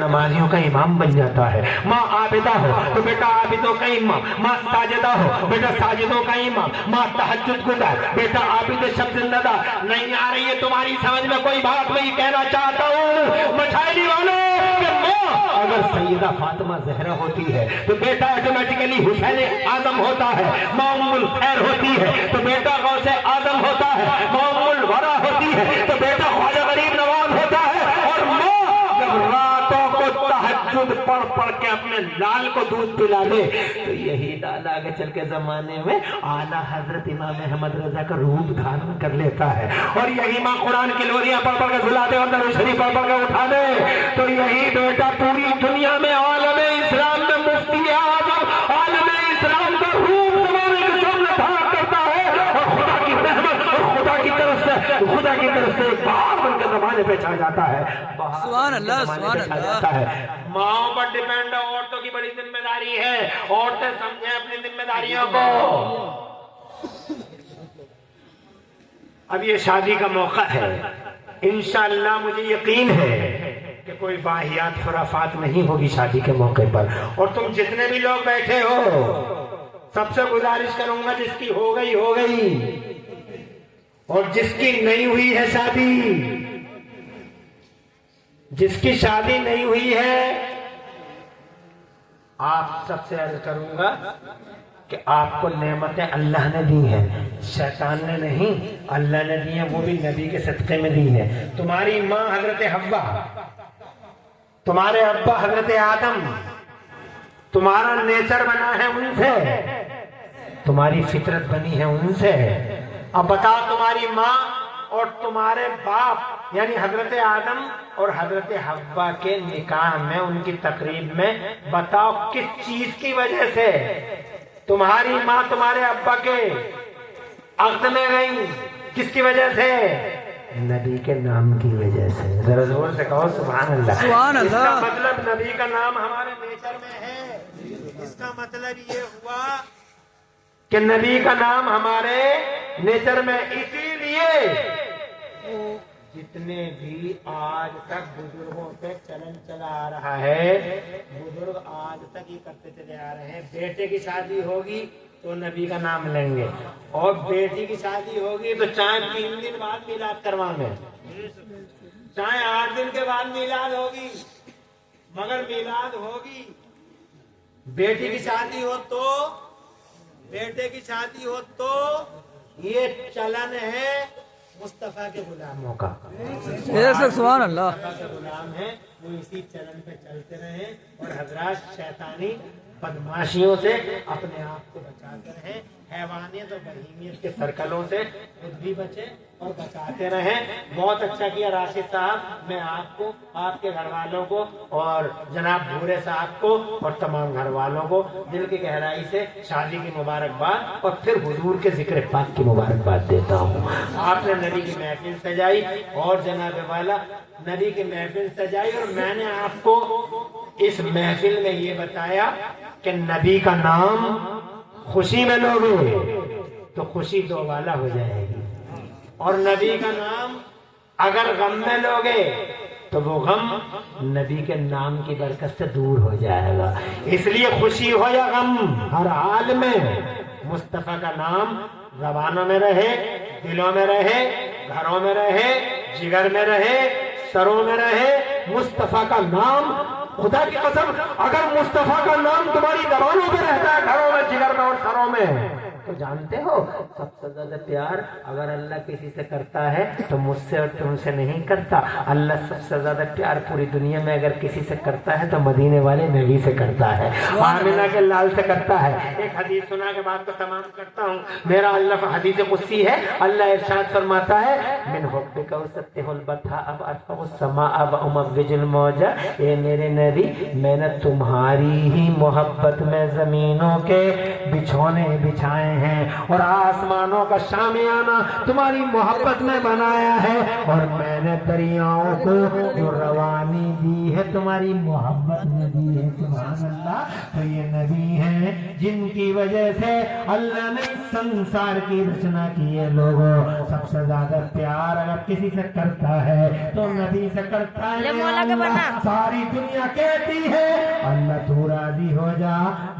نمازیوں کا امام بن جاتا ہے۔ ماں عابدہ ہو تو بیٹا عابدوں کا امام، ماں ساجدہ ہو بیٹا ساجدوں کا امام، ماں تہجد گزار بیٹا عابد شب زندہ۔ نہیں آ رہی ہے تمہاری سمجھ میں کوئی بات؟ میں یہ کہنا چاہتا ہوں مشاہدی والوں کہ ماں اگر سیدہ فاطمہ زہرا ہوتی ہے تو بیٹا آٹومیٹیکلی حسین اعظم ہوتا ہے۔ ماں ام الخیر ہوتی ہے تو بیٹا غوث اعظم ہوتا ہے۔ ماں ام الورا ہوتی ہے تو بیٹا خواجہ غریب نواز ہوتا ہے۔ اور ماں جب راتوں کو تہجد پڑھ پڑھ کے اپنے لال کو دودھ پلا دے تو یہی لال آگے چل کے زمانے میں اعلیٰ حضرت امام احمد رضا کا روپ دھارن کر لیتا ہے۔ اور یہی ماں قرآن کی لوریاں پڑھ پڑھ کے سلا دے اور درود شریف پڑھ پڑھ کے اٹھا دے تو یہی بیٹا پوری دنیا میں عالم اسلام میں مفتی اعظم عالم اسلام کا روپ زمانے کے سامنے دھار کرتا ہے۔ اور خدا کی رحمت اور خدا کی طرف سے ایک بہار بن کے زمانے پہ چھا جاتا ہے۔ سبحان اللہ سبحان اللہ۔ ماؤں پر ڈیپینڈ ہے، عورتوں کی بڑی ذمہ داری ہے، عورتیں سمجھیں اپنی ذمہ داریوں کو۔ اب یہ شادی کا موقع ہے، انشاءاللہ مجھے یقین ہے کہ کوئی واہیات خرافات نہیں ہوگی شادی کے موقع پر۔ اور تم جتنے بھی لوگ بیٹھے ہو سب سے گزارش کروں گا جس کی ہو گئی اور جس کی نہیں ہوئی ہے شادی، جس کی شادی نہیں ہوئی ہے، آپ سب سے عرض کروں گا کہ آپ کو نعمتیں اللہ نے دی ہیں، شیطان نے نہیں، اللہ نے دی ہیں، وہ بھی نبی کے صدقے میں دی ہیں۔ تمہاری ماں حضرت حوا، تمہارے ابا حضرت آدم، تمہارا نیچر بنا ہے ان سے، تمہاری فطرت بنی ہے ان سے۔ اب بتاؤ تمہاری ماں اور تمہارے باپ یعنی حضرت آدم اور حضرت حوا کے نکاح میں، ان کی تقریب میں، بتاؤ کس چیز کی وجہ سے تمہاری ماں تمہارے ابا کے عقد میں گئی؟ کس کی وجہ سے؟ نبی کے نام کی وجہ سے۔ ذرا زور سے کہو سبحان اللہ۔ سبحان اللہ۔ اس کا مطلب نبی کا نام ہمارے نیچر میں ہے۔ اس کا مطلب یہ ہوا کہ نبی کا نام ہمارے نیچر میں، اسی لیے جتنے بھی آج تک بزرگوں پہ چلن چلا آ رہا ہے، بزرگ آج تک یہ کرتے چلے آ رہے ہیں، بیٹے کی شادی ہوگی تو نبی کا نام لیں گے، اور بیٹی کی شادی ہوگی تو چاہے 3 دن بعد میلاد کروائیں، چاہے 8 دن کے بعد میلاد ہوگی، مگر میلاد ہوگی۔ بیٹی کی شادی ہو تو، بیٹے کی شادی ہو تو یہ چلن ہے مصطفیٰ کے غلاموں کا۔ سبحان اللہ۔ مصطفیٰ کے غلام ہیں، وہ اسی چلن پہ چلتے رہیں اور حضرات شیطانی بدماشیوں سے اپنے آپ کو بچاتے رہیں، حیوانیت اور بہیمیت کے سرکلوں سے خود بھی بچیں اور بچاتے رہیں۔ بہت اچھا کیا راشد صاحب، میں آپ کو، آپ کے گھر والوں کو اور جناب بھورے صاحب کو اور تمام گھر والوں کو دل کی گہرائی سے شادی کی مبارکباد اور پھر حضور کے ذکر پاک کی مبارکباد دیتا ہوں۔ آپ نے نبی کی محفل سجائی اور جناب والا نبی کی محفل سجائی، اور میں نے آپ کو اس محفل میں یہ بتایا کہ نبی کا نام خوشی میں لوگے تو خوشی دو والا ہو جائے گی، اور نبی کا نام اگر غم میں لوگے تو وہ غم نبی کے نام کی برکت سے دور ہو جائے گا۔ اس لیے خوشی ہو یا غم، ہر حال میں مصطفیٰ کا نام زبانوں میں رہے، دلوں میں رہے، گھروں میں رہے، جگر میں رہے، سروں میں رہے۔ مصطفیٰ کا نام، خدا کی قسم اگر مصطفیٰ کا نام تمہاری زبانوں پہ رہتا ہے، گھروں میں، جگر میں اور سروں میں، تو جانتے ہو سب سے زیادہ پیار اگر اللہ کسی سے کرتا ہے تو مجھ سے اور تم سے نہیں کرتا۔ اللہ سب سے زیادہ پیار پوری دنیا میں اگر کسی سے کرتا ہے تو مدینے والے نبی سے کرتا ہے، آمنہ کے لال سے کرتا ہے۔ ایک حدیث سنا کے بات کو تمام کرتا ہوں۔ میرا اللہ حدیث قدسی ہے، اللہ ارشاد فرماتا ہے من حبک وسطح البطحاء اب ارفع السماء اب اموج الموج، اے میرے نبی میں نے تمہاری ہی محبت میں زمینوں کے بچھونے بچھائے بنائے ہیں اور آسمانوں کا شامیانہ تمہاری محبت میں بنایا ہے اور میں نے دریاؤں کو جو روانی دی ہے تمہاری محبت میں دی ہے. سبحان اللہ. تو یہ نبی ہیں جن کی وجہ سے اللہ نے سنسار کی رچنا کی ہے. لوگوں سب سے زیادہ پیار اگر کسی سے کرتا ہے تو نبی سے کرتا ہے. اللہ ساری دنیا کہتی ہے اللہ تو راضی ہو جا,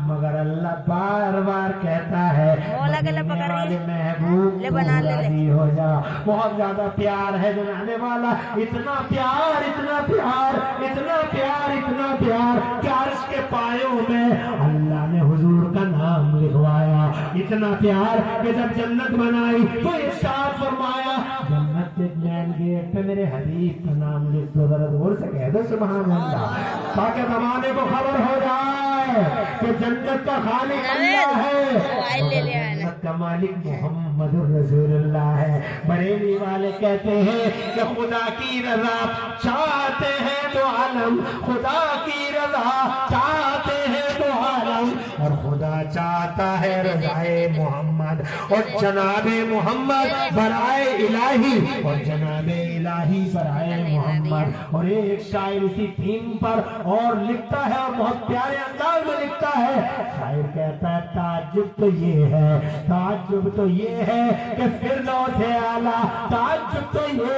مگر اللہ بار بار کہتا ہے مدینے والے محبوب تو راضی ہو جا. بہت زیادہ پیار ہے جنانے والا, اتنا پیار اتنا پیار اتنا پیار اتنا پیار کہ عرش کے پایوں میں اللہ نے حضور کا نام لکھوایا. اتنا پیار کہ جب جنت بنائی تو ارشاد فرمایا جنت کے مین گیٹ پہ میرے حبیب کا نام لکھ دو. ذرا زور سے کہہ دو سبحان اللہ, تاکہ زمانے کو خبر ہو جائے کہ جنت کا خالق اللہ ہے, جنت کا مالک محمد رسول اللہ ہے. بریلی والے کہتے ہیں کہ خدا کی رضا چاہتے ہیں تو عالم, خدا کی رضا چاہتے ہیں تو عالم, اور خدا چاہتا ہے رضائے محمد اور جناب محمد برائے الہی اور جناب الہی برائے محمد. اور ایک شاعر اسی تھیم پر اور لکھتا ہے اور بہت پیارے انداز میں لکھتا ہے. شاعر کہتا ہے تعجب تو یہ ہے, تعجب تو یہ ہے کہ فردوس اعلیٰ, تعجب تو یہ